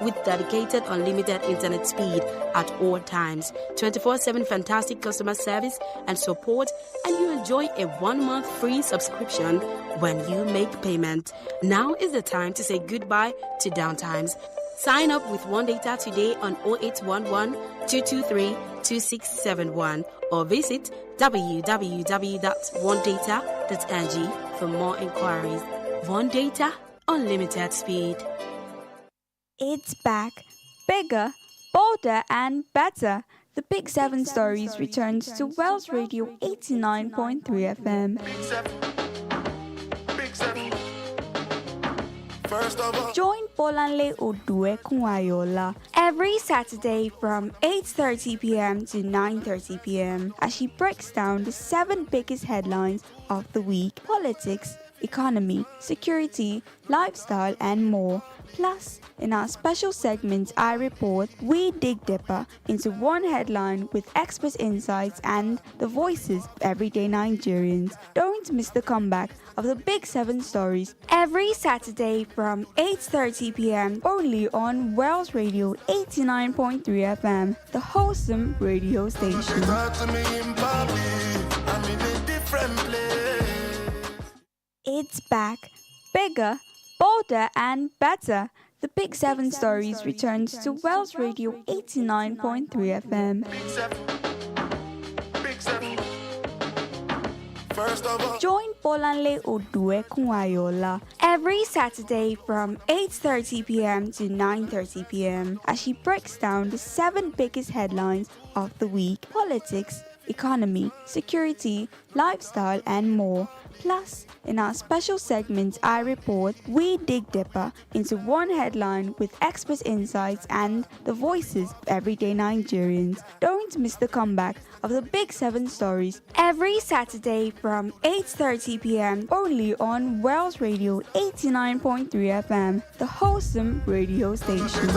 with dedicated unlimited internet speed at all times, 24/7 fantastic customer service and support, and you enjoy a 1-month free subscription when you make payment. Now is the time to say goodbye to downtimes. Sign up with One Data today on 0811 223 2671 or visit www.onedata.ng for more inquiries. One Data, unlimited speed. It's back, bigger, bolder, and better. The Big 7 Stories returns to Wells Radio 89.3 FM. Join Bolanle Oduekun-Ayoola every Saturday from 8:30 p.m. to 9:30 p.m. as she breaks down the 7 biggest headlines of the week: politics, economy, security, lifestyle, and more. Plus, in our special segment, I Report, we dig deeper into one headline with expert insights and the voices of everyday Nigerians. Don't miss the comeback of the Big 7 Stories every Saturday from 8:30 p.m. only on Wells Radio 89.3 FM, the wholesome radio station. It's back, bigger, bolder, and better. The Big 7 Stories returns to Wells Radio 89.3 FM. Join Bolanle Oduekun-Ayoola every Saturday from 8:30 p.m. to 9:30 p.m. as she breaks down the 7 biggest headlines of the week: politics, economy, security, lifestyle, and more. Plus, in our special segment, I Report, we dig deeper into one headline with expert insights and the voices of everyday Nigerians. Don't miss the comeback of the Big 7 Stories every Saturday from 8:30 p.m. only on Wells Radio 89.3 FM, the wholesome radio station.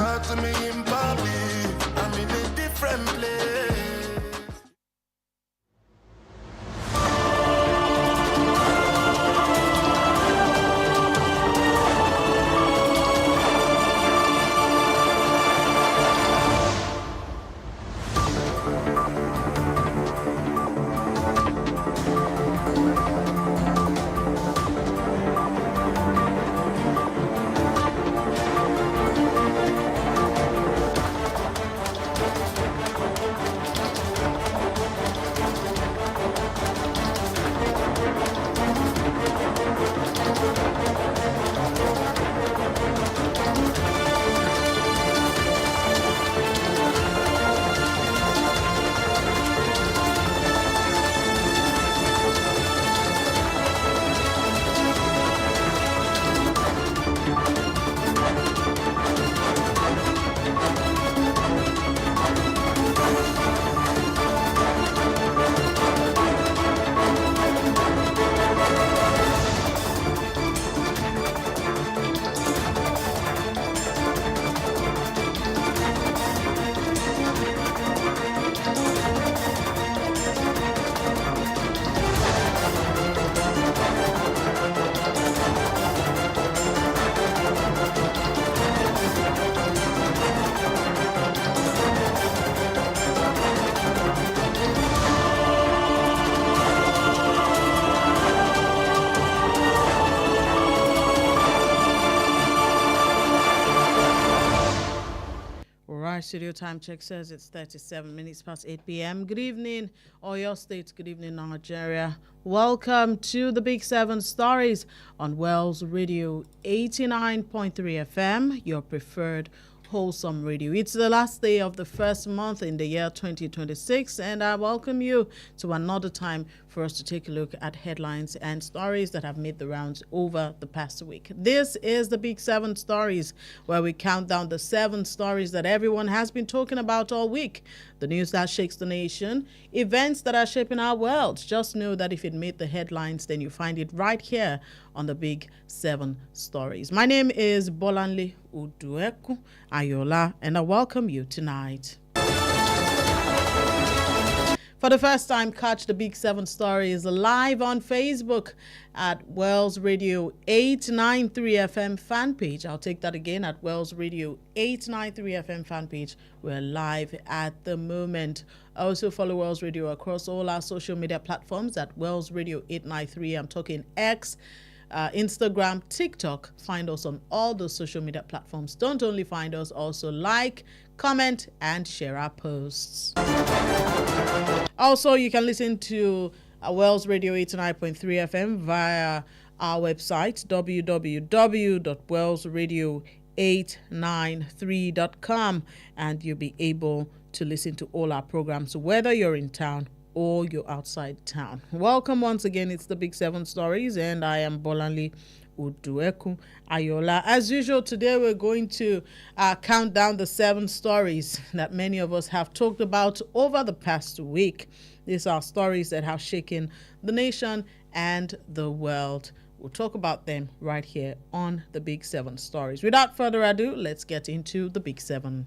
Studio time check says it's 37 minutes past 8 p.m. Good evening, Oyo State. Good evening, Nigeria. Welcome to the Big 7 Stories on Wells Radio 89.3 FM, your preferred wholesome radio. It's the last day of the first month in the year 2026, and I welcome you to another time for us to take a look at headlines and stories that have made the rounds over the past week. This is the Big 7 Stories, where we count down the 7 stories that everyone has been talking about all week. The news that shakes the nation, events that are shaping our world. Just know that if it made the headlines, then you find it right here on the Big 7 Stories. My name is Bolanle Oduekun-Ayoola, and I welcome you tonight. For the first time, catch the Big 7 Stories live on Facebook at Wells Radio 893 FM fan page. I'll take that again, at Wells Radio 893 FM fan page. We're live at the moment. Also follow Wells Radio across all our social media platforms at Wells Radio 893. I'm talking X, Instagram, TikTok. Find us on all those social media platforms. Don't only find us, also like, comment, and share our posts. Also, you can listen to Wells Radio 89.3 FM via our website, www.wellsradio893.com, and you'll be able to listen to all our programs, whether you're in town or you're outside town. Welcome once again. It's the Big 7 Stories, and I am Bolanle Oduekun-Ayoola. As usual, today we're going to count down the 7 stories that many of us have talked about over the past week. These are stories that have shaken the nation and the world. We'll talk about them right here on the Big 7 Stories. Without further ado, let's get into the Big 7.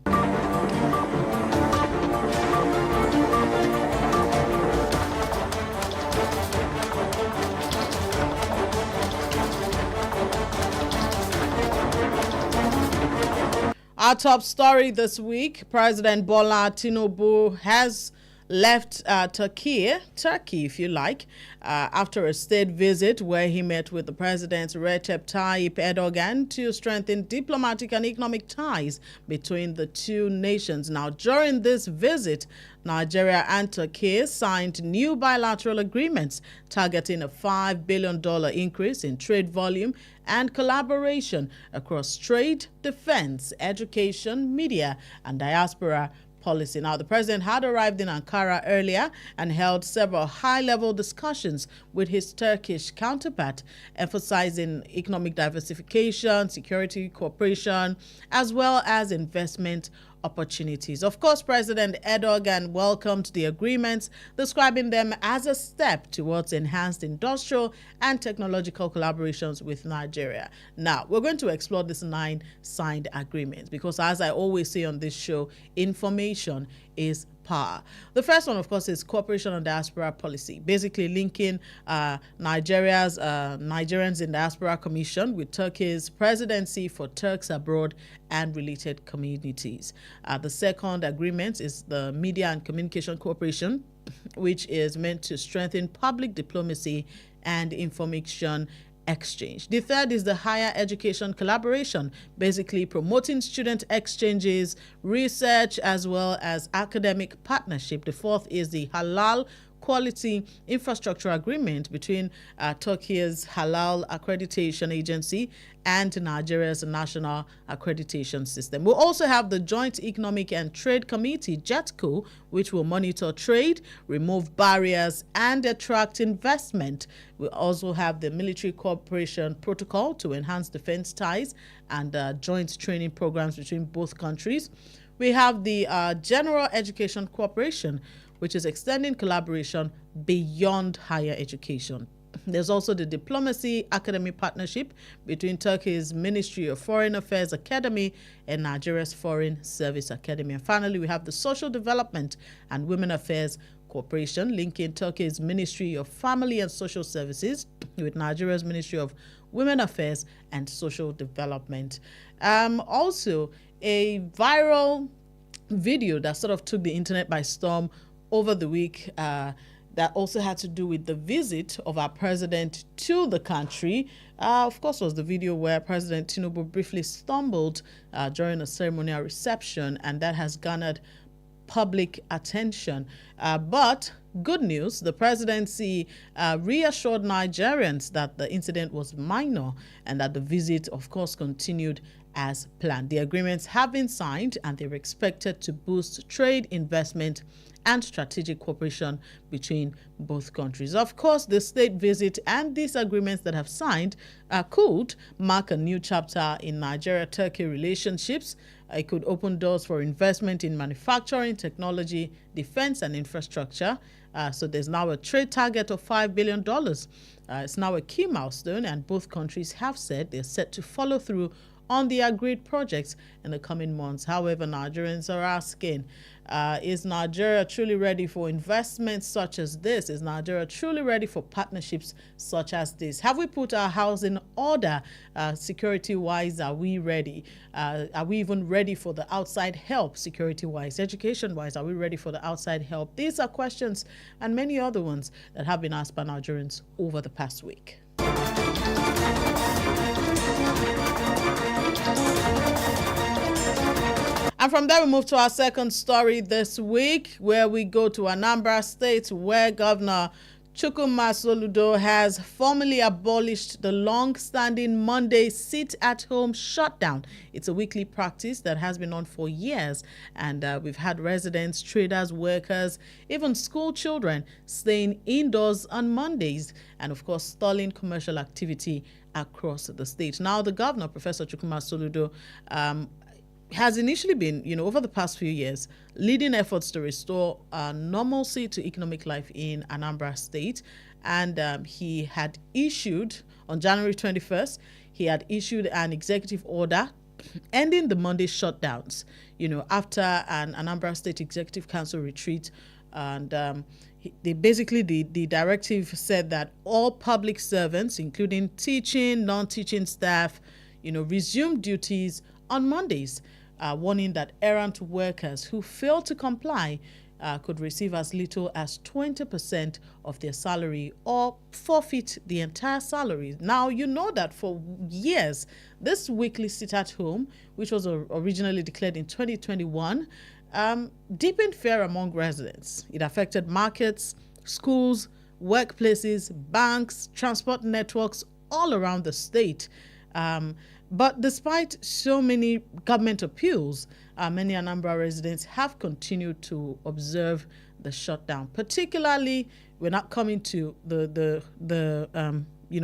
Our top story this week: President Bola Tinubu has left Turkey if you like, after a state visit where he met with the President Recep Tayyip Erdogan to strengthen diplomatic and economic ties between the two nations. Now, during this visit, Nigeria and Turkey signed new bilateral agreements targeting a $5 billion increase in trade volume and collaboration across trade, defense, education, media, and diaspora policy. Now, the president had arrived in Ankara earlier and held several high-level discussions with his Turkish counterpart, emphasizing economic diversification, security cooperation, as well as investment opportunities. Of course, President Erdogan welcomed the agreements, describing them as a step towards enhanced industrial and technological collaborations with Nigeria. Now, we're going to explore these 9 signed agreements because, as I always say on this show, information is power. The first one, of course, is cooperation on diaspora policy, basically linking Nigerians in Diaspora Commission with Turkey's presidency for Turks abroad and related communities. The second agreement is the media and communication cooperation, which is meant to strengthen public diplomacy and information exchange. The third is the higher education collaboration, basically promoting student exchanges, research, as well as academic partnership. The fourth is the halal quality infrastructure agreement between Turkey's Halal Accreditation Agency and Nigeria's National Accreditation System. We'll also have the Joint Economic and Trade Committee, JETCO, which will monitor trade, remove barriers, and attract investment. We'll also have the Military Cooperation Protocol to enhance defense ties and joint training programs between both countries. We have the General Education Cooperation, which is extending collaboration beyond higher education. There's also the Diplomacy Academy Partnership between Turkey's Ministry of Foreign Affairs Academy and Nigeria's Foreign Service Academy. And finally, we have the Social Development and Women Affairs Cooperation, linking Turkey's Ministry of Family and Social Services with Nigeria's Ministry of Women Affairs and Social Development. Also, a viral video that sort of took the internet by storm over the week that also had to do with the visit of our president to the country. Of course, was the video where President Tinubu briefly stumbled during a ceremonial reception, and that has garnered public attention. But good news, the presidency reassured Nigerians that the incident was minor and that the visit, of course, continued as planned. The agreements have been signed and they're expected to boost trade, investment, and strategic cooperation between both countries. Of course, the state visit and these agreements that have signed could mark a new chapter in Nigeria-Turkey relationships. It could open doors for investment in manufacturing, technology, defense, and infrastructure. So there's now a trade target of $5 billion. It's now a key milestone, and both countries have said they're set to follow through on the agreed projects in the coming months. However, Nigerians are asking, is Nigeria truly ready for investments such as this? Is Nigeria truly ready for partnerships such as this? Have we put our house in order? Security-wise, are we ready? Are we even ready for the outside help security-wise? Education-wise, are we ready for the outside help? These are questions and many other ones that have been asked by Nigerians over the past week. And from there, we move to our second story this week, where we go to Anambra State, where Governor Chukwuma Soludo has formally abolished the long-standing Monday sit-at-home shutdown. It's a weekly practice that has been on for years, and we've had residents, traders, workers, even school children staying indoors on Mondays, and of course, stalling commercial activity across the state. Now, the governor, Professor Chukwuma Soludo, has initially been, over the past few years, leading efforts to restore normalcy to economic life in Anambra State. And he had issued, on January 21st, he had issued an executive order ending the Monday shutdowns, after an Anambra State Executive Council retreat. And the directive said that all public servants, including teaching, non-teaching staff, resume duties on Mondays, warning that errant workers who fail to comply could receive as little as 20% of their salary or forfeit the entire salary. Now, you know that for years, this weekly sit-at-home, which was originally declared in 2021, deepened fear among residents. It affected markets, schools, workplaces, banks, transport networks all around the state. But despite so many government appeals, many Anambra residents have continued to observe the shutdown. Particularly, we're not coming to the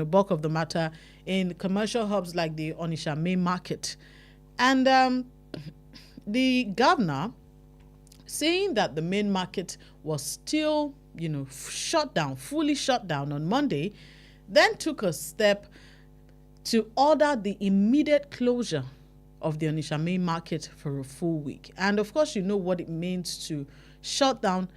bulk of the matter in commercial hubs like the Onitsha main market. And the governor, saying that the main market was still, fully shut down on Monday, then took a step to order the immediate closure of the Onitsha main market for a full week. And of course, you know what it means to shut down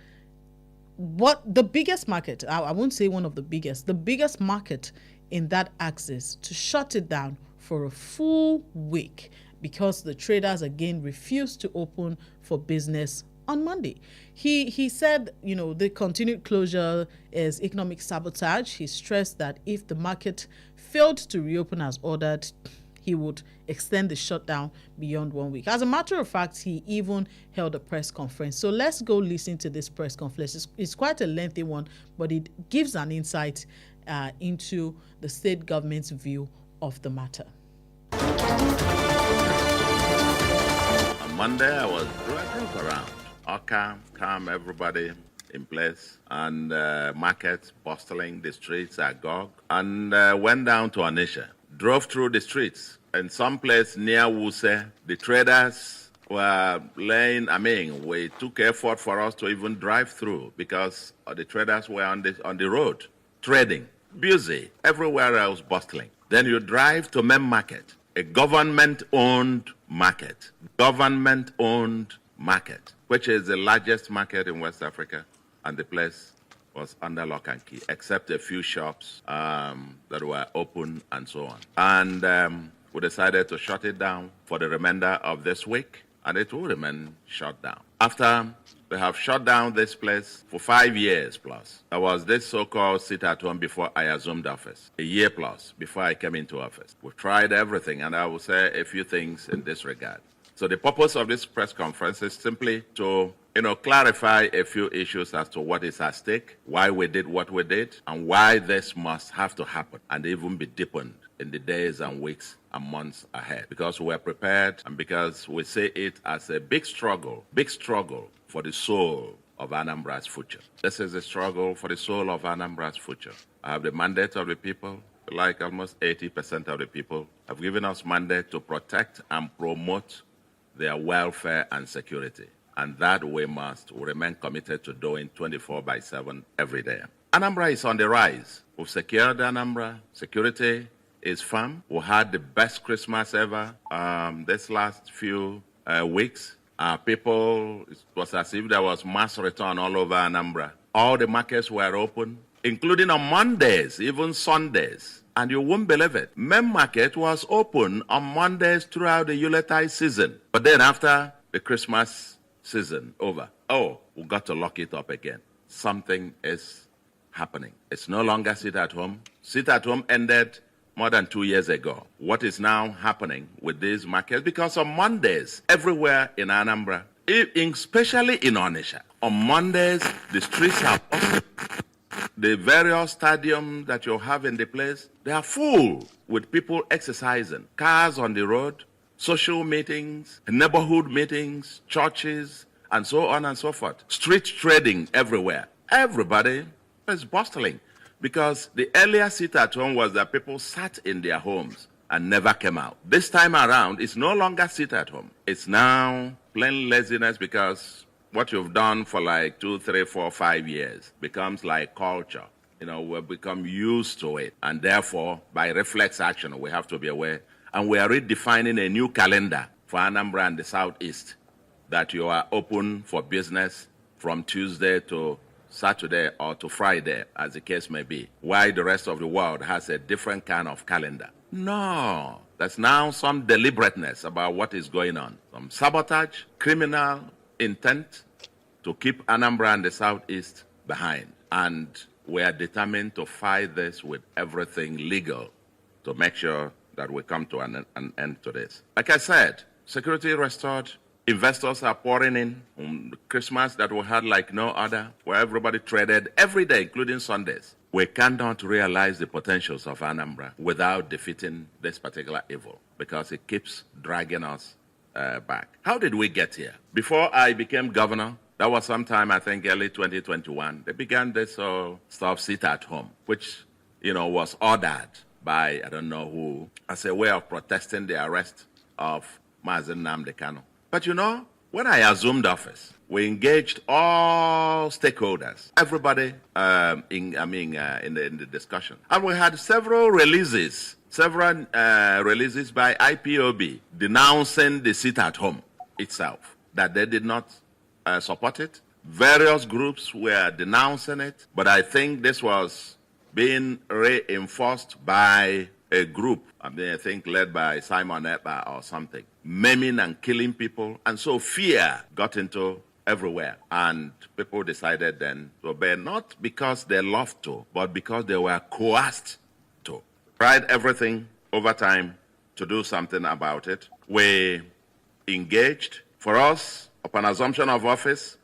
the biggest market, I won't say one of the biggest market in that axis, to shut it down for a full week because the traders again refused to open for business on Monday. He said, the continued closure is economic sabotage. He stressed that if the market failed to reopen as ordered, he would extend the shutdown beyond 1 week. As a matter of fact, he even held a press conference. So let's go listen to this press conference. It's quite a lengthy one, but it gives an insight into the state government's view of the matter. On Monday, I drove around. All calm, everybody in place, and markets bustling, the streets agog, and went down to Onitsha. Drove through the streets. In some place near Wuse, the traders were we took effort for us to even drive through because the traders were on the road, trading, busy, everywhere else bustling. Then you drive to main market, a government-owned market, which is the largest market in West Africa, and the place was under lock and key, except a few shops that were open and so on. And we decided to shut it down for the remainder of this week, and it will remain shut down. After we have shut down this place for 5 years plus, there was this so-called sit-at-home before I assumed office, a year plus before I came into office. We've tried everything, and I will say a few things in this regard. So the purpose of this press conference is simply to, clarify a few issues as to what is at stake, why we did what we did, and why this must have to happen and even be deepened in the days and weeks and months ahead. Because we're prepared and because we see it as a big struggle for the soul of Anambra's future. This is a struggle for the soul of Anambra's future. I have the mandate of the people. Like almost 80% of the people have given us mandate to protect and promote their welfare and security. And that we must remain committed to doing 24/7 every day. Anambra is on the rise. We've secured Anambra. Security is firm. We had the best Christmas ever this last few weeks. People, it was as if there was mass return all over Anambra. All the markets were open, including on Mondays, even Sundays. And you won't believe it. Main market was open on Mondays throughout the Yuletide season. But then after the Christmas season over, we got to lock it up again. Something is happening. It's no longer sit at home. Sit at home ended more than 2 years ago. What is now happening with these markets? Because on Mondays, everywhere in Anambra, especially in Onitsha, on Mondays, the streets are busy. The various stadiums that you have in the place, they are full with people exercising. Cars on the road, social meetings, neighborhood meetings, churches, and so on and so forth. Street trading everywhere. Everybody is bustling because the earlier sit at home was that people sat in their homes and never came out. This time around, it's no longer sit at home. It's now plain laziness because what you've done for like 2, 3, 4, 5 years becomes like culture. We've become used to it. And therefore, by reflex action, we have to be aware. And we are redefining a new calendar for Anambra and the Southeast that you are open for business from Tuesday to Saturday or to Friday, as the case may be. Why the rest of the world has a different kind of calendar. No, there's now some deliberateness about what is going on. Some sabotage, criminal intent to keep Anambra and the Southeast behind. And we are determined to fight this with everything legal to make sure that we come to an end to this. Like I said, security restored. Investors are pouring in on Christmas that we had like no other, where everybody traded every day, including Sundays. We cannot realize the potentials of Anambra without defeating this particular evil because it keeps dragging us back. How did we get here? Before I became governor, that was sometime, I think, early 2021, they began this stuff, sit at home, which, was ordered by, I don't know who, as a way of protesting the arrest of Mazen Nnamdi Kanu. But when I assumed office, we engaged all stakeholders, everybody in the discussion. And we had several releases by IPOB denouncing the sit at home itself, that they did not support it. Various groups were denouncing it, but I think this was being reinforced by a group, I think led by Simon Ekpa or something, maiming and killing people. And so fear got into everywhere. And people decided then to obey, not because they loved to, but because they were coerced to. Tried everything over time to do something about it. We engaged. For us, upon assumption of office,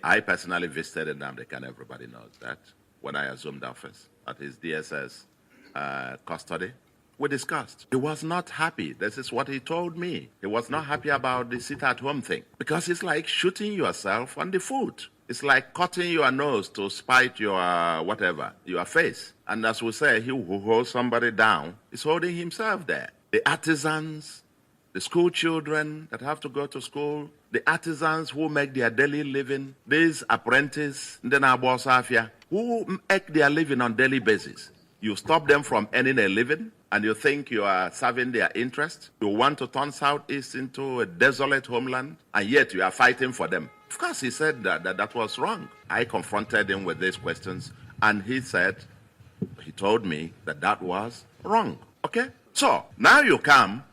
I personally visited Nnamdi Kanu. Everybody knows that. When I assumed office at his DSS custody, we discussed. He was not happy. This is what he told me. He was not happy about the sit-at-home thing because it's like shooting yourself on the foot. It's like cutting your nose to spite your your face. And as we say, he who holds somebody down is holding himself there. The artisans, the school children that have to go to school, the artisans who make their daily living, these apprentices, who make their living on daily basis. You stop them from earning a living, and you think you are serving their interest. You want to turn Southeast into a desolate homeland, and yet you are fighting for them. Of course, he said that was wrong. I confronted him with these questions, and he told me that was wrong. Okay? So, now you come,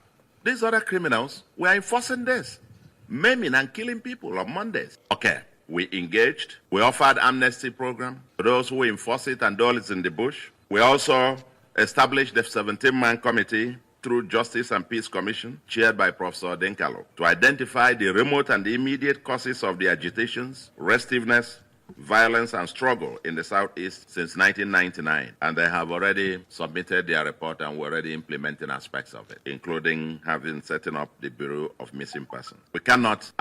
these other criminals were enforcing this, maiming and killing people on Mondays. Okay, we engaged. We offered amnesty program to those who enforce it and those in the bush. We also established the 17-man committee through Justice and Peace Commission, chaired by Professor Denkalo, to identify the remote and the immediate causes of the agitations, restiveness, violence, and struggle in the Southeast since 1999. And they have already submitted their report, and we're already implementing aspects of it, including setting up the Bureau of Missing Persons. We cannot,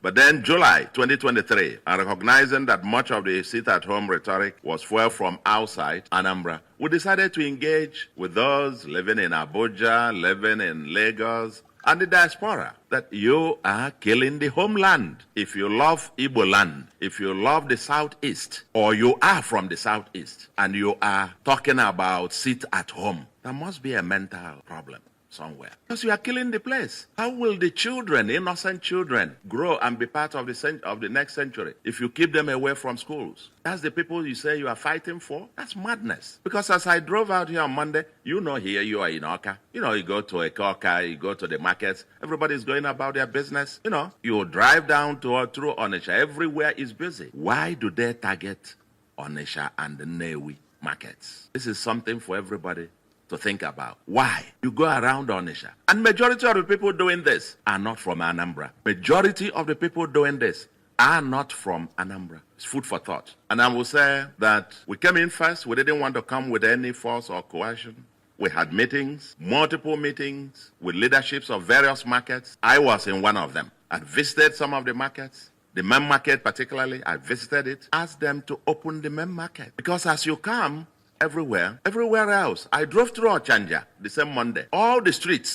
but then July 2023, and recognizing that much of the sit-at-home rhetoric was fueled from outside Anambra, we decided to engage with those living in Abuja, living in Lagos, and the diaspora, that you are killing the homeland. If you love Igbo land, if you love the Southeast, or you are from the Southeast, and you are talking about sit at home, There must be a mental problem somewhere. Because you are killing the place. How will the children, innocent children, grow and be part of the next century if you keep them away from schools? That's the people you say you are fighting for? That's madness. Because as I drove out here on Monday, here you are in Oka. You go to a Oka, you go to the markets, everybody's going about their business. You drive down through Onitsha, everywhere is busy. Why do they target Onitsha and the Newi markets? This is something for everybody to think about. Why? You go around Onitsha, and majority of the people doing this are not from Anambra. Majority of the people doing this are not from Anambra. It's food for thought. And I will say that we came in first. We didn't want to come with any force or coercion. We had meetings, multiple meetings with leaderships of various markets. I was in one of them. I visited some of the markets. The main market particularly, I visited it, asked them to open the main market. Because as you come, everywhere else. I drove through Ochanja the same Monday. All the street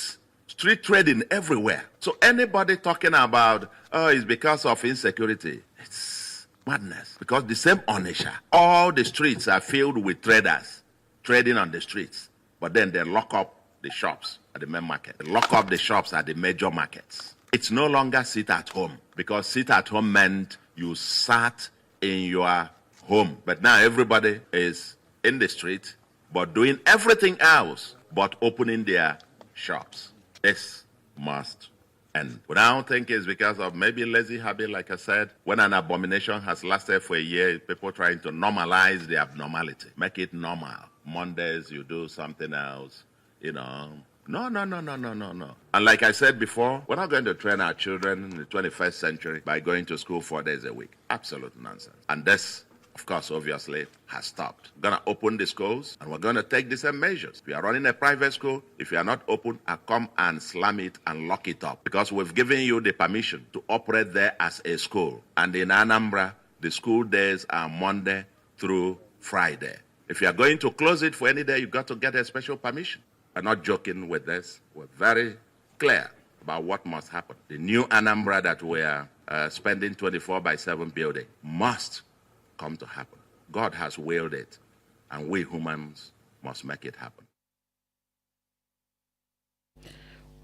trading everywhere. So anybody talking about, it's because of insecurity, it's madness. Because the same Onitsha, all the streets are filled with traders trading on the streets. But then they lock up the shops at the main market. They lock up the shops at the major markets. It's no longer sit at home, because sit at home meant you sat in your home. But now everybody is in the street, but doing everything else but opening their shops. This must end. But I don't think it's because of maybe lazy habit, like I said. When an abomination has lasted for a year, people trying to normalize the abnormality, make it normal. Mondays, you do something else, No. And like I said before, we're not going to train our children in the 21st century by going to school 4 days a week. Absolute nonsense. And this, of course, obviously, has stopped. We're going to open the schools, and we're going to take the same measures. If you are running a private school, if you are not open, I'll come and slam it and lock it up. Because we've given you the permission to operate there as a school. And in Anambra, the school days are Monday through Friday. If you are going to close it for any day, you've got to get a special permission. We're not joking with this. We're very clear about what must happen. The new Anambra that we are spending 24/7 building must come to happen. God has willed it, and we humans must make it happen.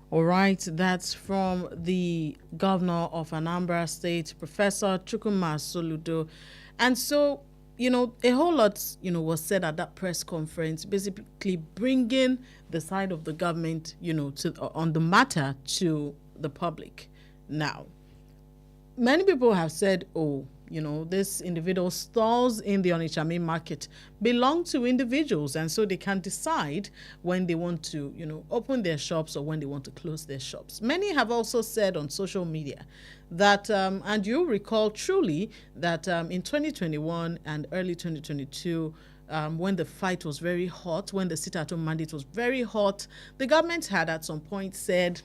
All right, that's from the governor of Anambra State, Professor Chukwuma Soludo. And so, a whole lot, was said at that press conference, basically bringing the side of the government, on the matter to the public. Now, many people have said, this individual stalls in the Onitsha main market belong to individuals, and so they can decide when they want to, open their shops or when they want to close their shops. Many have also said on social media that, and you recall truly that in 2021 and early 2022, when the fight was very hot, when the sit-at-home mandate was very hot, the government had at some point said,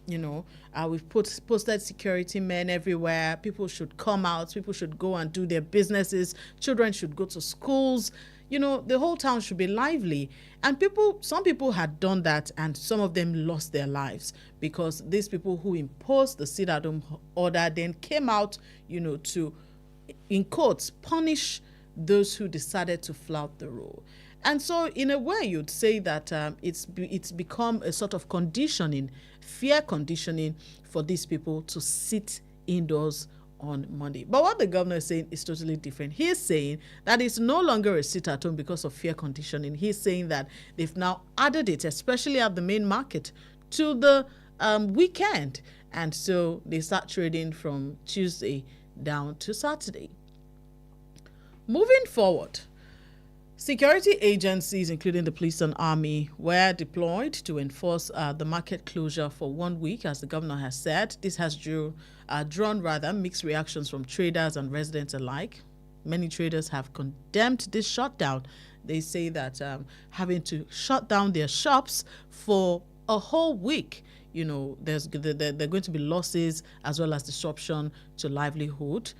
we've posted security men everywhere. People should come out. People should go and do their businesses. Children should go to schools. The whole town should be lively. And some people had done that, and some of them lost their lives because these people who imposed the sit-at-home order then came out, to, in quotes, punish those who decided to flout the rule. And so, in a way, you'd say that it's become a sort of conditioning, fear conditioning for these people to sit indoors on Monday. But what the governor is saying is totally different. He's saying that it's no longer a sit-at-home because of fear conditioning. He's saying that they've now added it, especially at the main market, to the weekend. And so they start trading from Tuesday down to Saturday. Moving forward, security agencies, including the police and army, were deployed to enforce the market closure for 1 week, as the governor has said. This has drawn mixed reactions from traders and residents alike. Many traders have condemned this shutdown. They say that having to shut down their shops for a whole week, there are going to be losses as well as disruption to livelihood.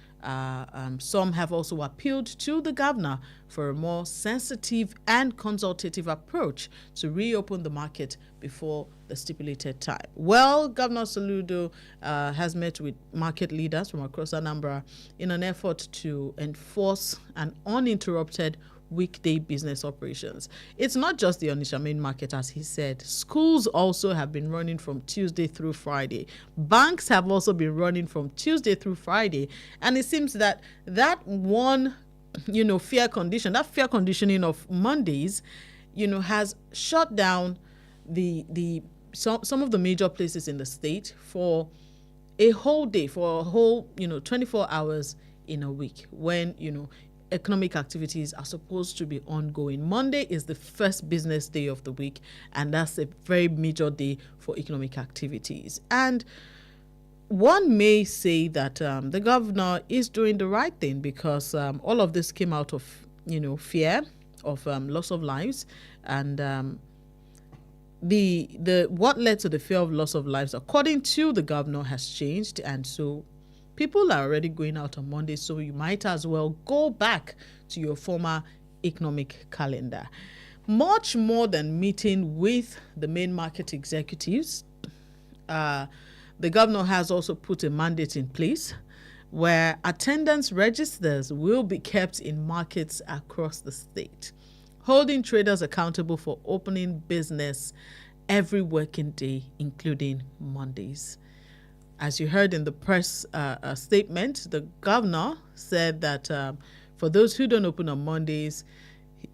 Some have also appealed to the governor for a more sensitive and consultative approach to reopen the market before the stipulated time. Well, Governor Soludo has met with market leaders from across Anambra in an effort to enforce an uninterrupted weekday business operations. It's not just the Onitsha main market, as he said. Schools also have been running from Tuesday through Friday. Banks have also been running from Tuesday through Friday. And it seems that one, fear conditioning of Mondays, has shut down some of the major places in the state for a whole day, for a whole 24 hours in a week, when economic activities are supposed to be ongoing. Monday is the first business day of the week, and that's a very major day for economic activities. And one may say that the governor is doing the right thing, because all of this came out of fear of loss of lives, and the what led to the fear of loss of lives, according to the governor, has changed, and so people are already going out on Monday. So you might as well go back to your former economic calendar. Much more than meeting with the main market executives, the governor has also put a mandate in place where attendance registers will be kept in markets across the state, holding traders accountable for opening business every working day, including Mondays. As you heard in the press statement, the governor said that for those who don't open on Mondays,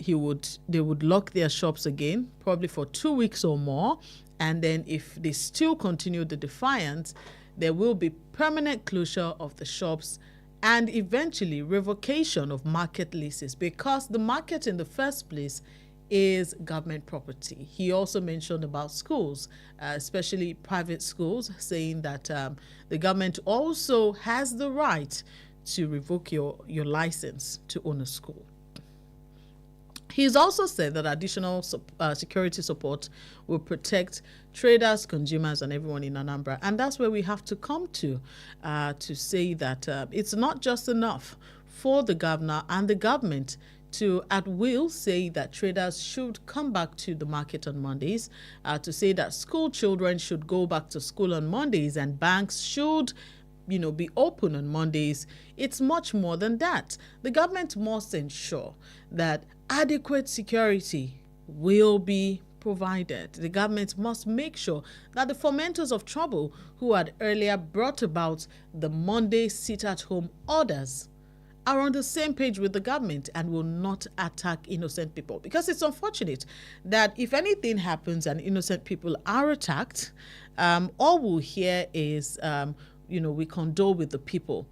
they would lock their shops again, probably for 2 weeks or more. And then if they still continue the defiance, there will be permanent closure of the shops and eventually revocation of market leases, because the market in the first place is government property. He also mentioned about schools, especially private schools, saying that the government also has the right to revoke your license to own a school. He's also said that additional security support will protect traders, consumers, and everyone in Anambra. And that's where we have to come to say that it's not just enough for the governor and the government to at will say that traders should come back to the market on Mondays, to say that school children should go back to school on Mondays, and banks should be open on Mondays. It's much more than that. The government must ensure that adequate security will be provided. The government must make sure that the fomenters of trouble who had earlier brought about the Monday sit-at-home orders are on the same page with the government and will not attack innocent people. Because it's unfortunate that if anything happens and innocent people are attacked, all we'll hear is, we condole with the people.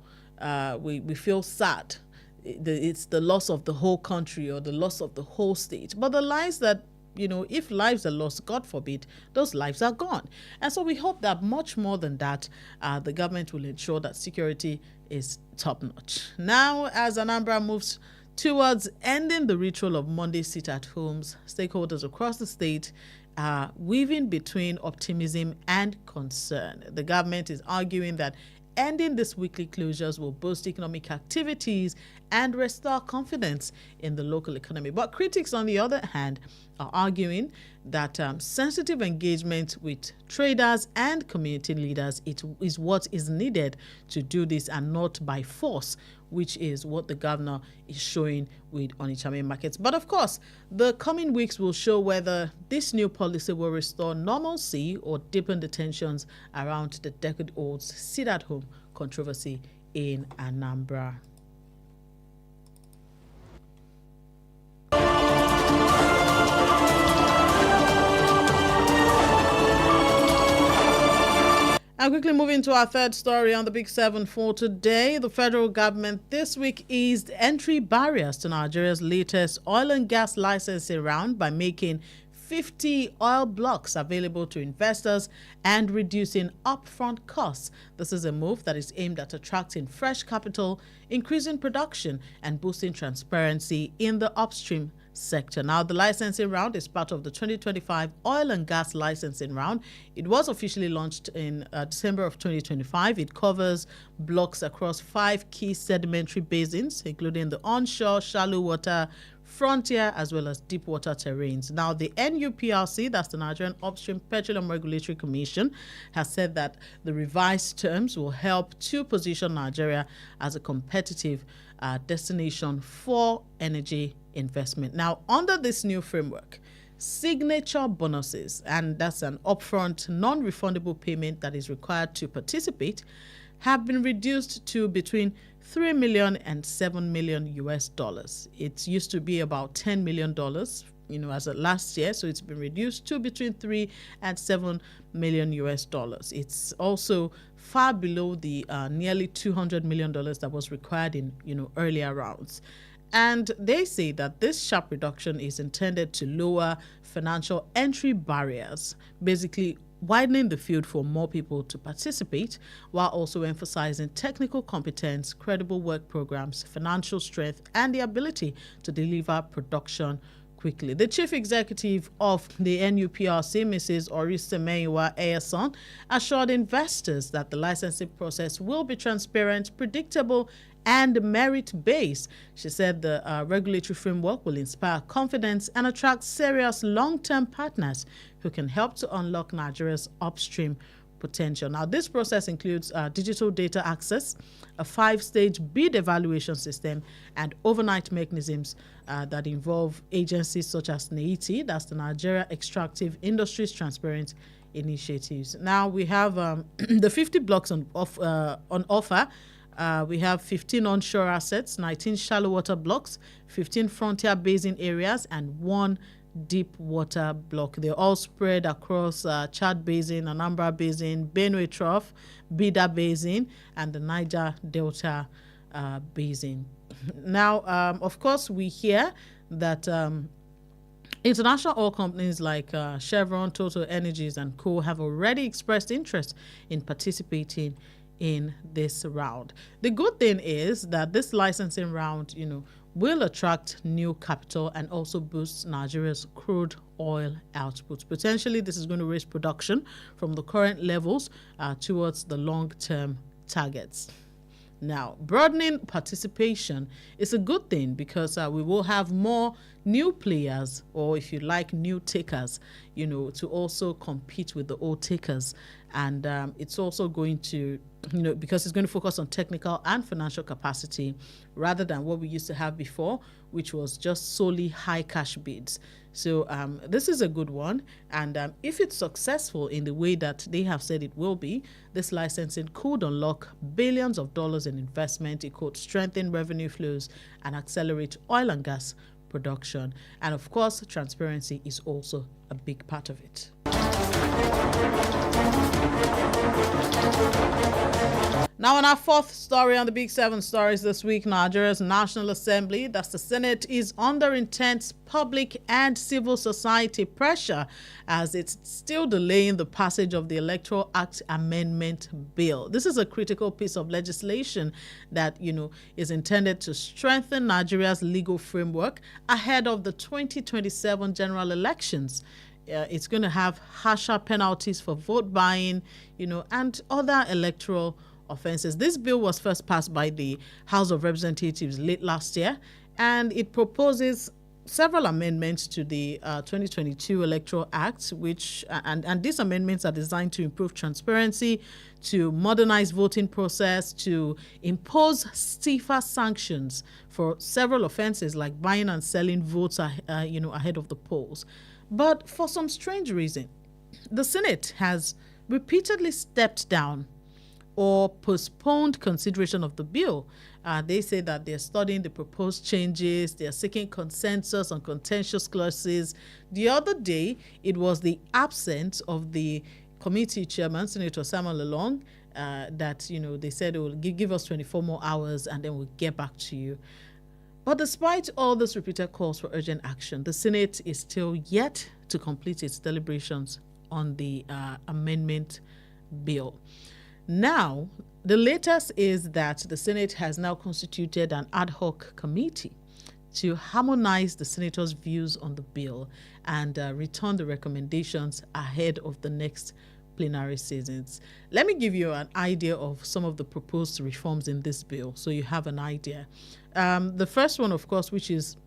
We feel sad. It's the loss of the whole country or the loss of the whole state. But the lives that, if lives are lost, God forbid, those lives are gone. And so we hope that much more than that, the government will ensure that security is top-notch. Now, as Anambra moves towards ending the ritual of Monday sit-at-homes, stakeholders across the state are weaving between optimism and concern. The government is arguing that ending these weekly closures will boost economic activities and restore confidence in the local economy. But critics, on the other hand, are arguing that sensitive engagement with traders and community leaders is what is needed to do this, and not by force, which is what the governor is showing with Onitsha main markets. But of course, the coming weeks will show whether this new policy will restore normalcy or deepen the tensions around the decade-old sit-at-home controversy in Anambra. And quickly moving to our third story on the Big Seven for today. The federal government this week eased entry barriers to Nigeria's latest oil and gas licensing round by making 50 oil blocks available to investors and reducing upfront costs. This is a move that is aimed at attracting fresh capital, increasing production, and boosting transparency in the upstream sector. Now, the licensing round is part of the 2025 oil and gas licensing round. It was officially launched in December of 2025. It covers blocks across 5 key sedimentary basins, including the onshore, shallow water, frontier as well as deep water terrains. Now, the NUPRC, that's the Nigerian Upstream Petroleum Regulatory Commission, has said that the revised terms will help to position Nigeria as a competitive destination for energy investment. Now, under this new framework, signature bonuses, and that's an upfront non-refundable payment that is required to participate, have been reduced to between 3 million and 7 million US dollars. It used to be about $10 million, as of last year, so it's been reduced to between 3 and 7 million US dollars. It's also far below the nearly $200 million that was required in, earlier rounds. And they say that this sharp reduction is intended to lower financial entry barriers, basically widening the field for more people to participate, while also emphasizing technical competence, credible work programs, financial strength, and the ability to deliver production quickly. The chief executive of the NUPRC, Mrs. Orisemeyiwa Eyason, assured investors that the licensing process will be transparent, predictable, and merit-based. She said the regulatory framework will inspire confidence and attract serious long-term partners who can help to unlock Nigeria's upstream potential. Now, this process includes digital data access, a 5-stage bid evaluation system, and overnight mechanisms that involve agencies such as NEITI, that's the Nigeria Extractive Industries Transparent Initiatives. Now, we have the 50 blocks on offer. We have 15 onshore assets, 19 shallow water blocks, 15 frontier basin areas, and 1 deep water block. They're all spread across Chad Basin, Anambra Basin, Benue Trough, Bida Basin, and the Niger Delta Basin. Now, of course, we hear that international oil companies like Chevron, Total Energies, and co have already expressed interest in participating in this round. The good thing is that this licensing round, will attract new capital and also boost Nigeria's crude oil output. Potentially, this is going to raise production from the current levels towards the long-term targets. Now, broadening participation is a good thing because we will have more new players, or if you like, new takers, to also compete with the old takers. And it's also going to, because it's going to focus on technical and financial capacity rather than what we used to have before, which was just solely high cash bids. So this is a good one. And if it's successful in the way that they have said it will be, this licensing could unlock billions of dollars in investment. It could strengthen revenue flows and accelerate oil and gas production. And of course, transparency is also a big part of it. Now, on our fourth story on the Big 7 Stories this week, Nigeria's National Assembly, that's the Senate, is under intense public and civil society pressure as it's still delaying the passage of the Electoral Act Amendment Bill. This is a critical piece of legislation that, is intended to strengthen Nigeria's legal framework ahead of the 2027 general elections. It's going to have harsher penalties for vote buying, and other electoral offenses. This bill was first passed by the House of Representatives late last year, and it proposes several amendments to the 2022 Electoral Act, which and these amendments are designed to improve transparency, to modernize voting process, to impose stiffer sanctions for several offenses like buying and selling votes ahead of the polls. But for some strange reason, the Senate has repeatedly stepped down or postponed consideration of the bill. They say that they're studying the proposed changes, they're seeking consensus on contentious clauses. The other day, it was the absence of the committee chairman, Senator Samuel Along, that, they said it will give us 24 more hours and then we'll get back to you. But despite all these repeated calls for urgent action, the Senate is still yet to complete its deliberations on the amendment bill. Now, the latest is that the Senate has now constituted an ad hoc committee to harmonize the senators' views on the bill and return the recommendations ahead of the next plenary seasons. Let me give you an idea of some of the proposed reforms in this bill so you have an idea. The first one, of course, which is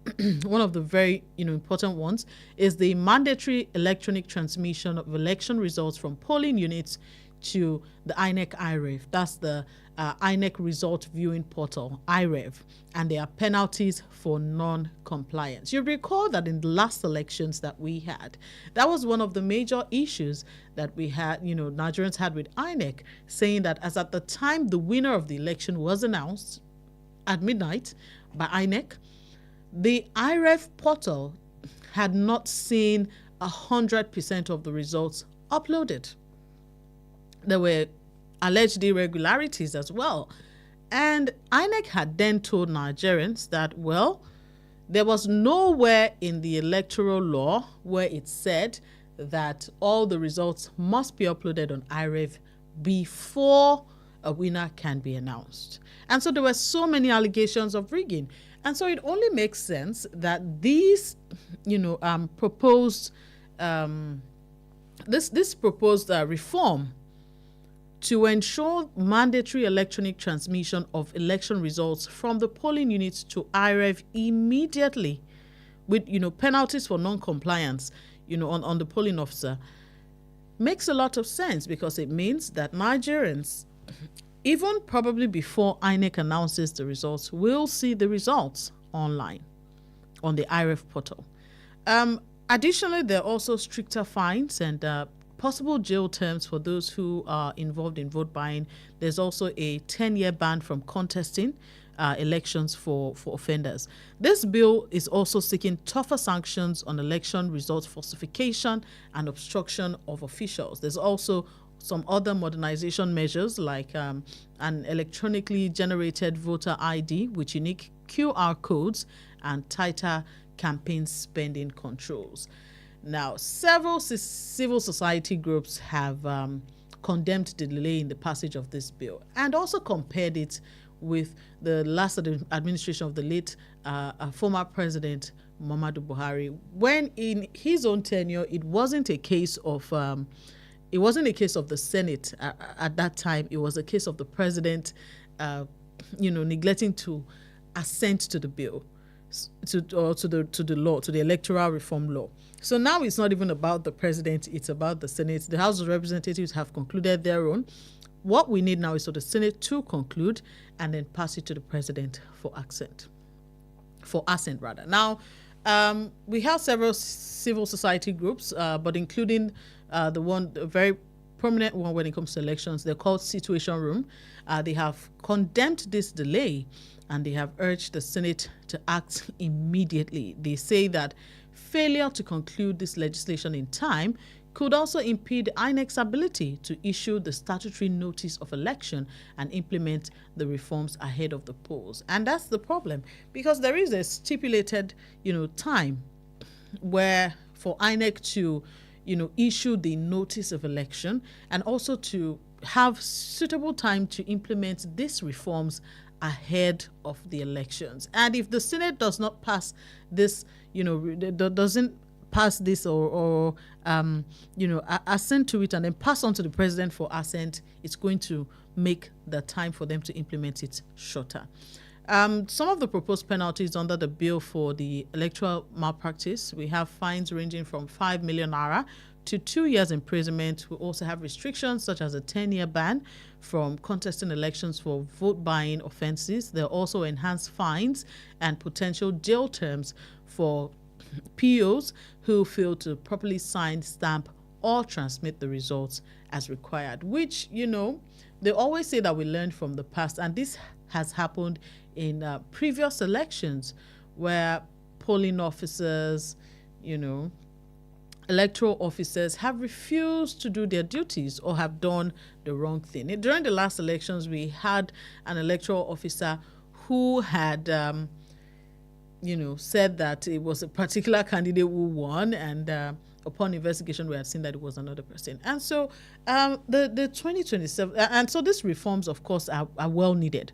one of the very important ones, is the mandatory electronic transmission of election results from polling units to the INEC IREV. That's the INEC Result Viewing Portal, IREV, and there are penalties for non-compliance. You recall that in the last elections that we had, that was one of the major issues that we had, Nigerians had with INEC, saying that as at the time the winner of the election was announced at midnight by INEC, the IREV portal had not seen 100% of the results uploaded. There were alleged irregularities as well. And INEC had then told Nigerians that, well, there was nowhere in the electoral law where it said that all the results must be uploaded on IREV before a winner can be announced. And so there were so many allegations of rigging. And so it only makes sense that these, proposed, this proposed reform to ensure mandatory electronic transmission of election results from the polling units to IREV immediately with, penalties for non-compliance, on the polling officer makes a lot of sense, because it means that Nigerians, even probably before INEC announces the results, will see the results online on the IREV portal. Additionally, there are also stricter fines and possible jail terms for those who are involved in vote buying. There's also a 10-year ban from contesting elections for offenders. This bill is also seeking tougher sanctions on election results falsification and obstruction of officials. There's also some other modernization measures like an electronically generated voter ID with unique QR codes and tighter campaign spending controls. Now, several civil society groups have condemned the delay in the passage of this bill and also compared it with the last administration of the late former president Muhammadu Buhari, when in his own tenure it wasn't a case of the Senate at that time. It was a case of the president, neglecting to assent to the bill, to the law, to the electoral reform law. So now it's not even about the president, it's about the Senate. The House of Representatives have concluded their own. What we need now is for the Senate to conclude and then pass it to the president for assent. Now, we have several civil society groups, but including the very prominent one when it comes to elections. They're called Situation Room. They have condemned this delay and they have urged the Senate to act immediately. They say that failure to conclude this legislation in time could also impede INEC's ability to issue the statutory notice of election and implement the reforms ahead of the polls. And that's the problem, because there is a stipulated, time where for INEC to, issue the notice of election and also to have suitable time to implement these reforms ahead of the elections. And if the Senate does not pass this, doesn't pass this or assent to it and then pass on to the president for assent, it's going to make the time for them to implement it shorter. Some of the proposed penalties under the bill for the electoral malpractice, we have fines ranging from 5 million naira to 2 years imprisonment. We also have restrictions such as a 10-year ban from contesting elections for vote buying offenses. There are also enhanced fines and potential jail terms for POs who fail to properly sign, stamp, or transmit the results as required, which, they always say that we learned from the past. And this has happened in previous elections where polling officers, electoral officers have refused to do their duties or have done the wrong thing. During the last elections, we had an electoral officer who had said that it was a particular candidate who won, and upon investigation, we had seen that it was another person. And so the 2027, and so these reforms, of course, are well needed.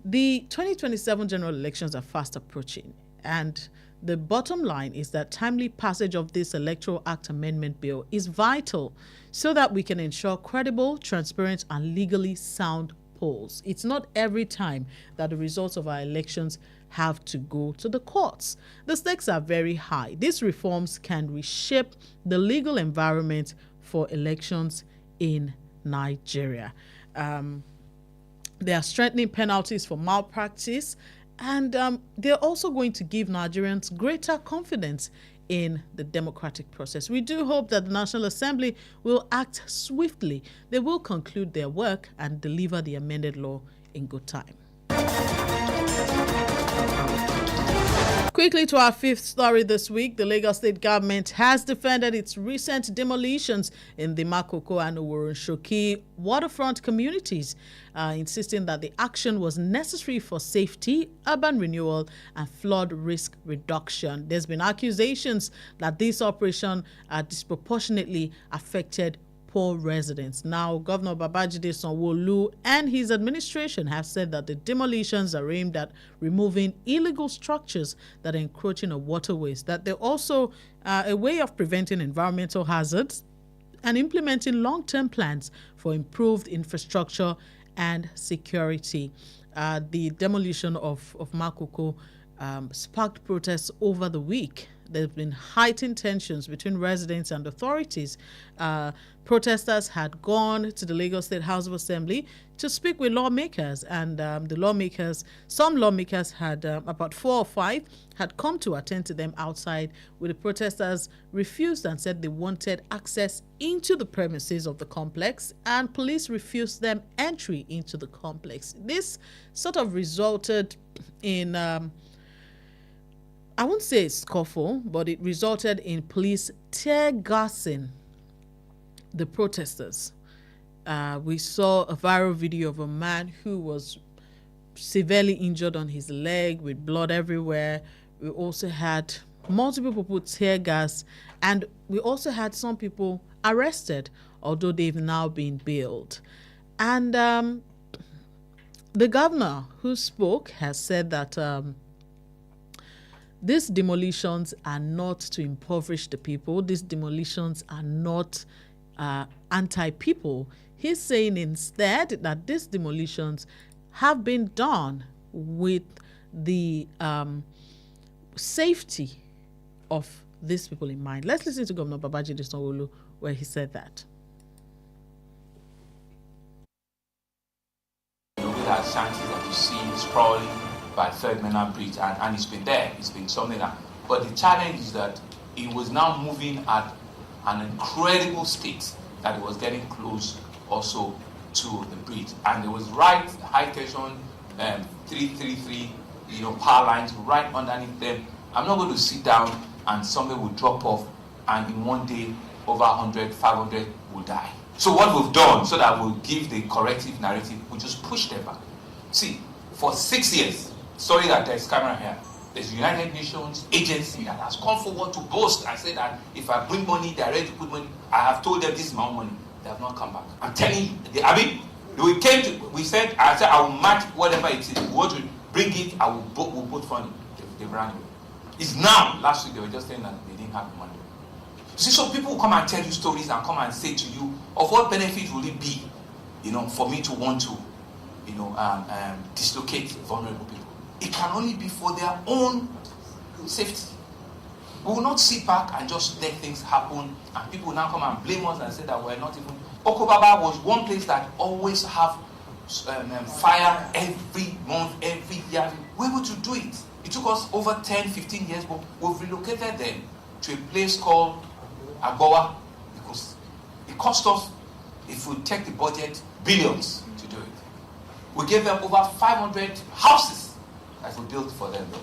The 2027 general elections are fast approaching, and the bottom line is that timely passage of this Electoral Act Amendment Bill is vital so that we can ensure credible, transparent, and legally sound polls. It's not every time that the results of our elections have to go to the courts. The stakes are very high. These reforms can reshape the legal environment for elections in Nigeria. They are strengthening penalties for malpractice, and they're also going to give Nigerians greater confidence in the democratic process. We do hope that the National Assembly will act swiftly. They will conclude their work and deliver the amended law in good time. Quickly to our fifth story this week, the Lagos State government has defended its recent demolitions in the Makoko and Oworonshoki waterfront communities, insisting that the action was necessary for safety, urban renewal, and flood risk reduction. There's been accusations that this operation disproportionately affected poor residents. Now, Governor Babajide Sanwo-Olu and his administration have said that the demolitions are aimed at removing illegal structures that are encroaching on waterways, that they're also a way of preventing environmental hazards and implementing long-term plans for improved infrastructure and security. The demolition of Makoko sparked protests over the week. There have been heightened tensions between residents and authorities. Protesters had gone to the Lagos State House of Assembly to speak with lawmakers, and some lawmakers had, about 4 or 5, had come to attend to them outside, where the protesters refused and said they wanted access into the premises of the complex, and police refused them entry into the complex. This sort of resulted in I won't say a scuffle, but it resulted in police tear gassing the protesters. We saw a viral video of a man who was severely injured on his leg with blood everywhere. We also had multiple people tear gas, and we also had some people arrested, although they've now been bailed. And the governor who spoke has said that these demolitions are not to impoverish the people. These demolitions are not anti-people. He's saying instead that these demolitions have been done with the safety of these people in mind. Let's listen to Governor Babajide Sanwo-Olu where he said that. That shanties that you see is probably by Third Mainland Bridge, and it's been there. It's been something that, but the challenge is that it was now moving at an incredible state that it was getting close also to the bridge, and there was right high tension 333 power lines right underneath them. I'm not going to sit down and somebody will drop off and in one day over 100, 500 will die. So what we've done, so that we'll give the corrective narrative, we just push them back. See, for 6 years, sorry that there's camera here, there's a United Nations agency that has come forward to boast and say that if I bring money, they're ready to put money. I have told them this is my own money. They have not come back. I'm telling you, we said I will match whatever it is. We want to bring it, we'll put funding. They ran away. It's now, last week they were just saying that they didn't have the money. See, so people will come and tell you stories and come and say to you, of what benefit will it be, for me to want to, dislocate vulnerable people? It can only be for their own safety. We will not sit back and just let things happen, and people will now come and blame us and say that we're not even. Okobaba was one place that always have fire every month, every year. We're able to do it. It took us over 10, 15 years, but we've relocated them to a place called Agbowa, because it cost us, if we take the budget, billions to do it. We gave them over 500 houses that we built for them, though.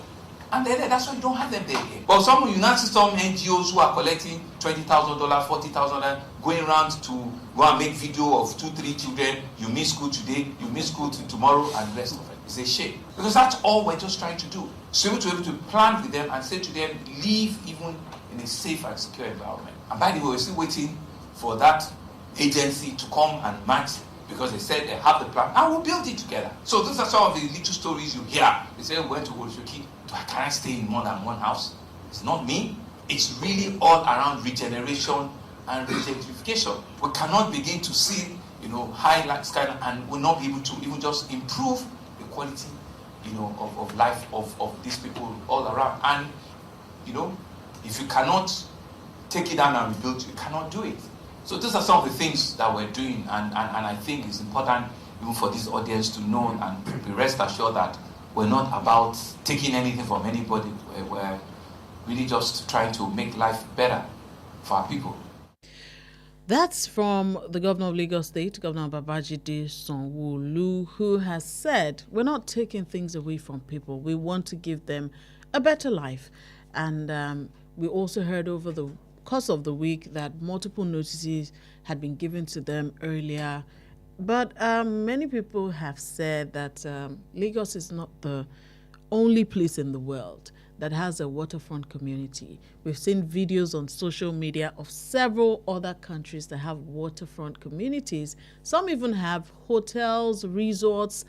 And they're there. That's why you don't have them there again. But some NGOs who are collecting $20,000, $40,000, going around to go and make video of 2, 3 children. You miss school today, you miss school tomorrow, and the rest of it. It's a shame. Because that's all we're just trying to do. So we're able to plan with them and say to them, live even in a safe and secure environment. And by the way, we're still waiting for that agency to come and match, because they said they have the plan and we'll build it together. So those are some of the little stories you hear. They say, we went to Oworonshoki. Can I stay in more than one house? It's not me. It's really all around regeneration and regentrification. We cannot begin to see, high sky and will not be able to even just improve the quality, of life of these people all around. And, if you cannot take it down and rebuild, you cannot do it. So these are some of the things that we're doing, and I think it's important even for this audience to know and be rest assured that we're not about taking anything from anybody. We're really just trying to make life better for our people. That's from the governor of Lagos State, Governor Babajide Sanwo-Olu, who has said, we're not taking things away from people. We want to give them a better life. And we also heard over the course of the week that multiple notices had been given to them earlier. But many people have said that Lagos is not the only place in the world that has a waterfront community. We've seen videos on social media of several other countries that have waterfront communities. Some even have hotels, resorts,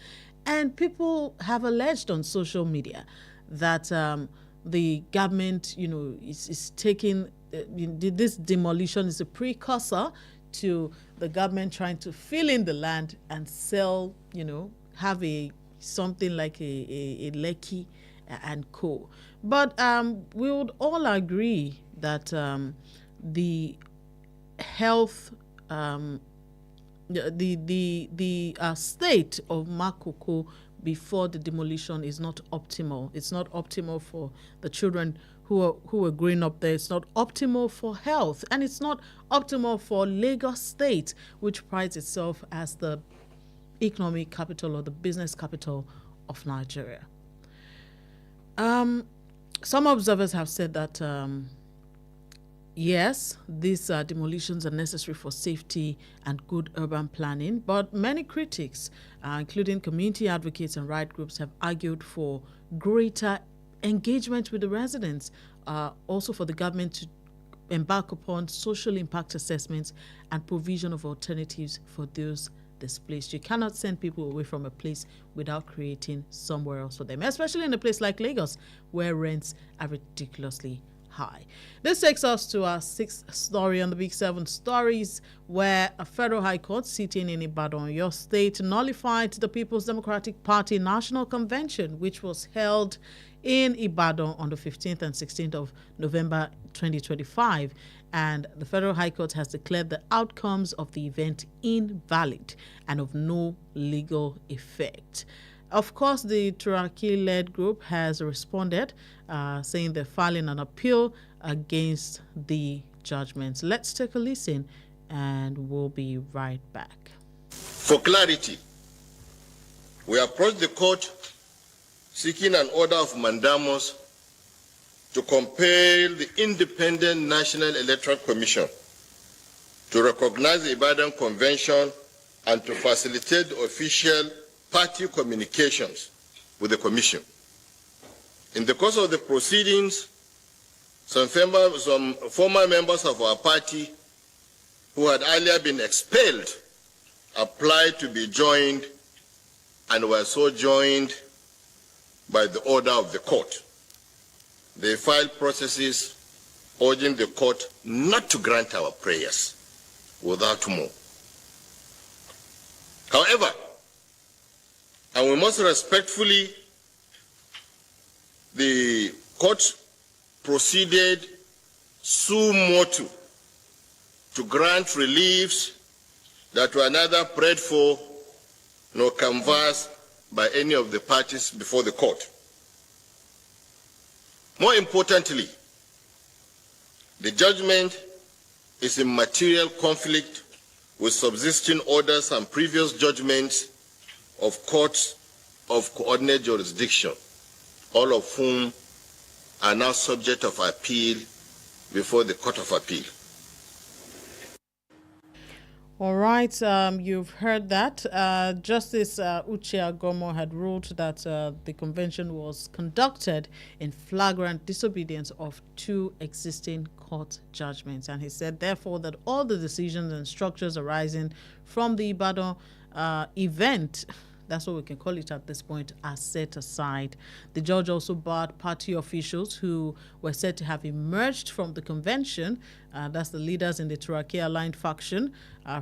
and people have alleged on social media that the government, is taking this demolition is a precursor to the government trying to fill in the land and sell, have something like a Lekki and co. But we would all agree that the health, the state of Makoko before the demolition is not optimal. It's not optimal for the children who are growing up there. It's not optimal for health, and it's not optimal for Lagos State, which prides itself as the economic capital or the business capital of Nigeria. Some observers have said that yes, these demolitions are necessary for safety and good urban planning, but many critics, including community advocates and right groups, have argued for greater engagement with the residents, also for the government to embark upon social impact assessments and provision of alternatives for those displaced. You cannot send people away from a place without creating somewhere else for them, especially in a place like Lagos, where rents are ridiculously high. This takes us to our sixth story on the Big Seven Stories, where a federal high court sitting in Ibadan, your state, nullified the People's Democratic Party National Convention, which was held in Ibadan on the 15th and 16th of November 2025. And the Federal High Court has declared the outcomes of the event invalid and of no legal effect. Of course, the Turaki-led group has responded, saying they're filing an appeal against the judgments. Let's take a listen, and we'll be right back. For clarity, we approached the court seeking an order of mandamus to compel the Independent National Electoral Commission to recognize the Ibadan Convention and to facilitate the official party communications with the Commission. In the course of the proceedings, some former members of our party who had earlier been expelled applied to be joined and were so joined by the order of the court. They filed processes urging the court not to grant our prayers without more. However, and we must respectfully, the court proceeded suo motu to grant reliefs that were neither prayed for nor canvassed by any of the parties before the court. More importantly, the judgment is in material conflict with subsisting orders and previous judgments of courts of coordinate jurisdiction, all of whom are now subject of appeal before the Court of Appeal. All right, you've heard that. Justice Uche Agomo had ruled that the convention was conducted in flagrant disobedience of two existing court judgments. And he said, therefore, that all the decisions and structures arising from the Ibadan event that's what we can call it at this point, are set aside. The judge also barred party officials who were said to have emerged from the convention, that's the leaders in the Turaki-aligned faction,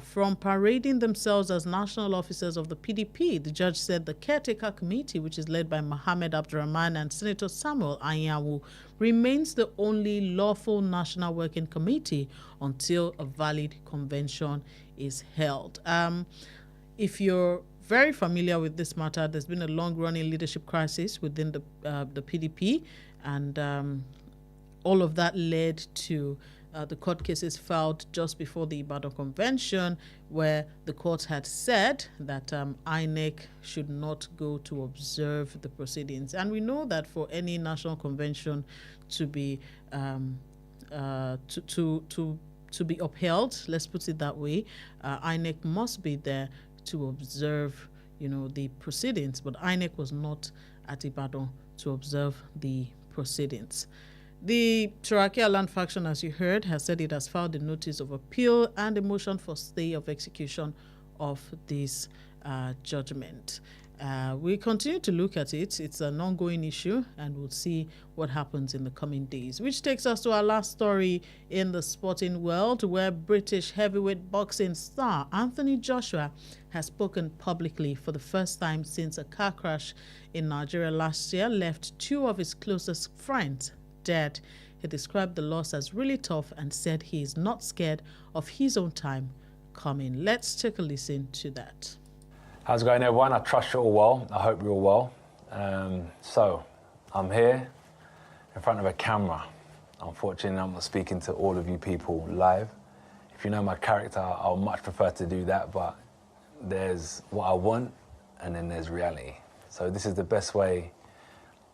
from parading themselves as national officers of the PDP. The judge said the caretaker committee, which is led by Mohammed Abdurrahman and Senator Samuel Anyanwu, remains the only lawful national working committee until a valid convention is held. If you're very familiar with this matter, there's been a long-running leadership crisis within the PDP, and all of that led to the court cases filed just before the Ibadan Convention, where the court had said that INEC should not go to observe the proceedings. And we know that for any national convention to be to be upheld, let's put it that way, INEC must be there to observe, the proceedings. But INEC was not at Ibadan to observe the proceedings. The Turaki-Alan faction, as you heard, has said it has filed a notice of appeal and a motion for stay of execution of this judgment. We continue to look at it. It's an ongoing issue, and we'll see what happens in the coming days. Which takes us to our last story in the sporting world, where British heavyweight boxing star Anthony Joshua has spoken publicly for the first time since a car crash in Nigeria last year left two of his closest friends dead. He described the loss as really tough and said he is not scared of his own time coming. Let's take a listen to that. How's it going, everyone? I trust you're all well. I hope you're all well. So, I'm here in front of a camera. Unfortunately, I'm not speaking to all of you people live. If you know my character, I'll much prefer to do that, but there's what I want, and then there's reality. So this is the best way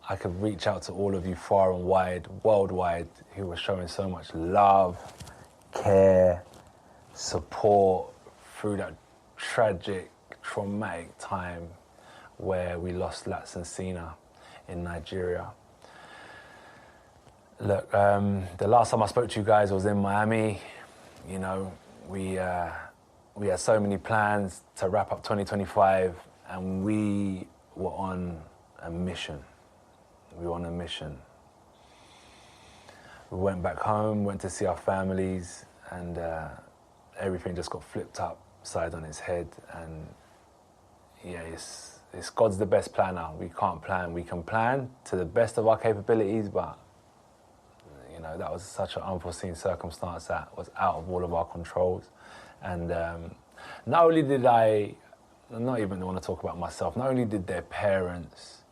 I could reach out to all of you far and wide, worldwide, who are showing so much love, care, support through that tragic, traumatic time where we lost Latson Sina in Nigeria. Look, the last time I spoke to you guys was in Miami. We had so many plans to wrap up 2025, and we were on a mission. We went back home, went to see our families, and everything just got flipped upside on its head. And yeah, it's God's the best planner. We can't plan. We can plan to the best of our capabilities, but that was such an unforeseen circumstance that was out of all of our controls. And not only did I not even want to talk about myself, not only did their parents,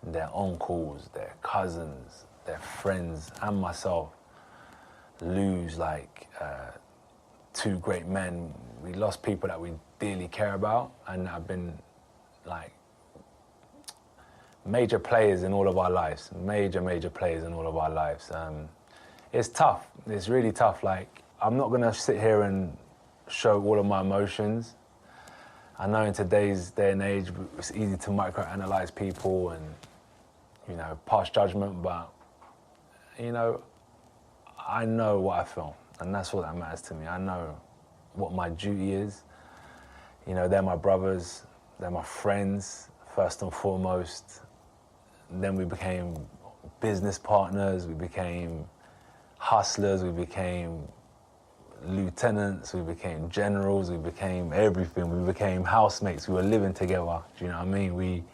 their uncles, their cousins, their friends, and myself lose two great men. We lost people that we dearly care about and that have been major players in all of our lives, major players in all of our lives. It's tough. It's really tough. I'm not going to sit here and show all of my emotions. I know in today's day and age, it's easy to microanalyze people and, pass judgment, but, I know what I feel, and that's all that matters to me. I know what my duty is. They're my brothers, they're my friends, first and foremost. Then we became business partners, we became hustlers, we became lieutenants, we became generals, we became everything. We became housemates, we were living together. Do you know what I mean?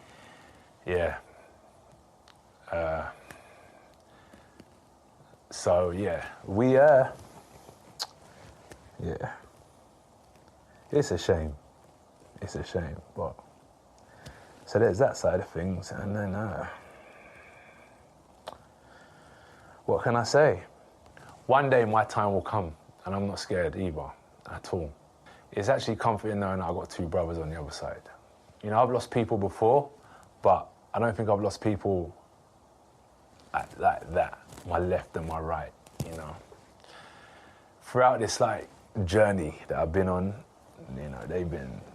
It's a shame. But so there's that side of things, and then what can I say? One day my time will come, and I'm not scared either, at all. It's actually comforting knowing that I've got two brothers on the other side. I've lost people before, but I don't think I've lost people like that, my left and my right, Throughout this journey that I've been on,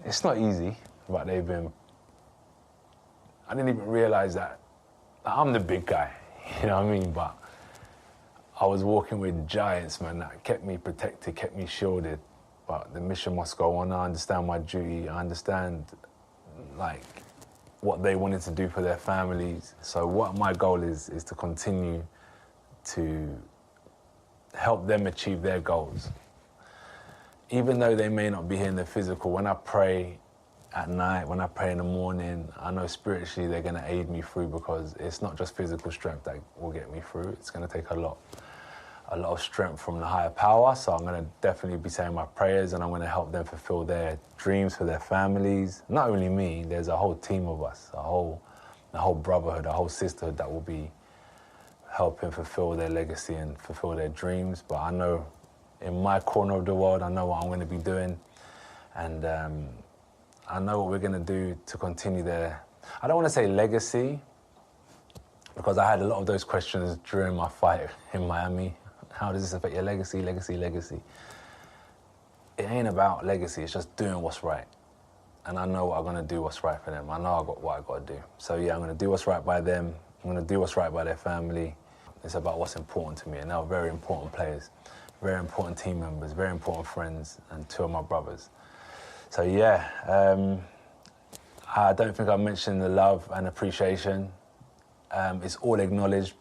it's not easy, but I didn't even realize that I'm the big guy, but I was walking with giants, man, that kept me protected, kept me shielded, but the mission must go on. I understand my duty, I understand, what they wanted to do for their families. So what my goal is to continue to help them achieve their goals. Even though they may not be here in the physical, when I pray at night, when I pray in the morning, I know spiritually they're going to aid me through, because it's not just physical strength that will get me through. It's going to take a lot of strength from the higher power. So I'm going to definitely be saying my prayers, and I'm going to help them fulfill their dreams for their families. Not only me, there's a whole team of us, a whole brotherhood, a whole sisterhood that will be helping fulfill their legacy and fulfill their dreams. But I know in my corner of the world, I know what I'm going to be doing, and I know what we're going to do to continue their, I don't want to say legacy, because I had a lot of those questions during my fight in Miami. How does this affect your legacy, legacy? It ain't about legacy, it's just doing what's right. And I know what I'm going to do what's right for them. I know what I got to do. So yeah, I'm going to do what's right by them. I'm going to do what's right by their family. It's about what's important to me. And they're very important players, very important team members, very important friends, and two of my brothers. So yeah, I don't think I mentioned the love and appreciation. It's all acknowledged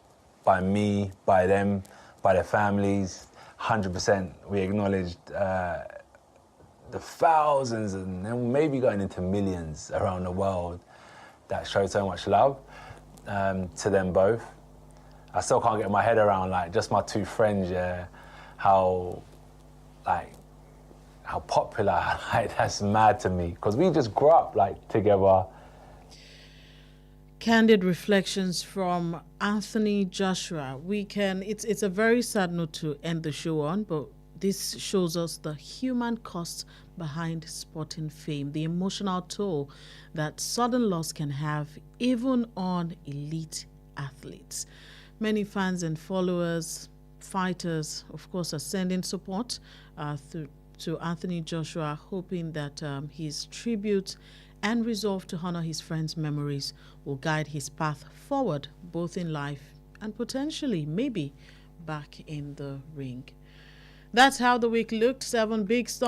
by me, by them, by their families. 100% we acknowledged the thousands and maybe going into millions around the world that showed so much love to them both. I still can't get my head around, like, just my two friends, yeah, how popular, like, that's mad to me, because we just grew up, like, together. Candid reflections from Anthony Joshua. It's a very sad note to end the show on, but this shows us the human cost behind sporting fame, the emotional toll that sudden loss can have even on elite athletes. Many fans and followers, fighters, of course, are sending support to Anthony Joshua, hoping that his tribute and resolve to honor his friends' memories will guide his path forward, both in life and potentially, maybe, back in the ring. That's how the week looked. 7 big stories.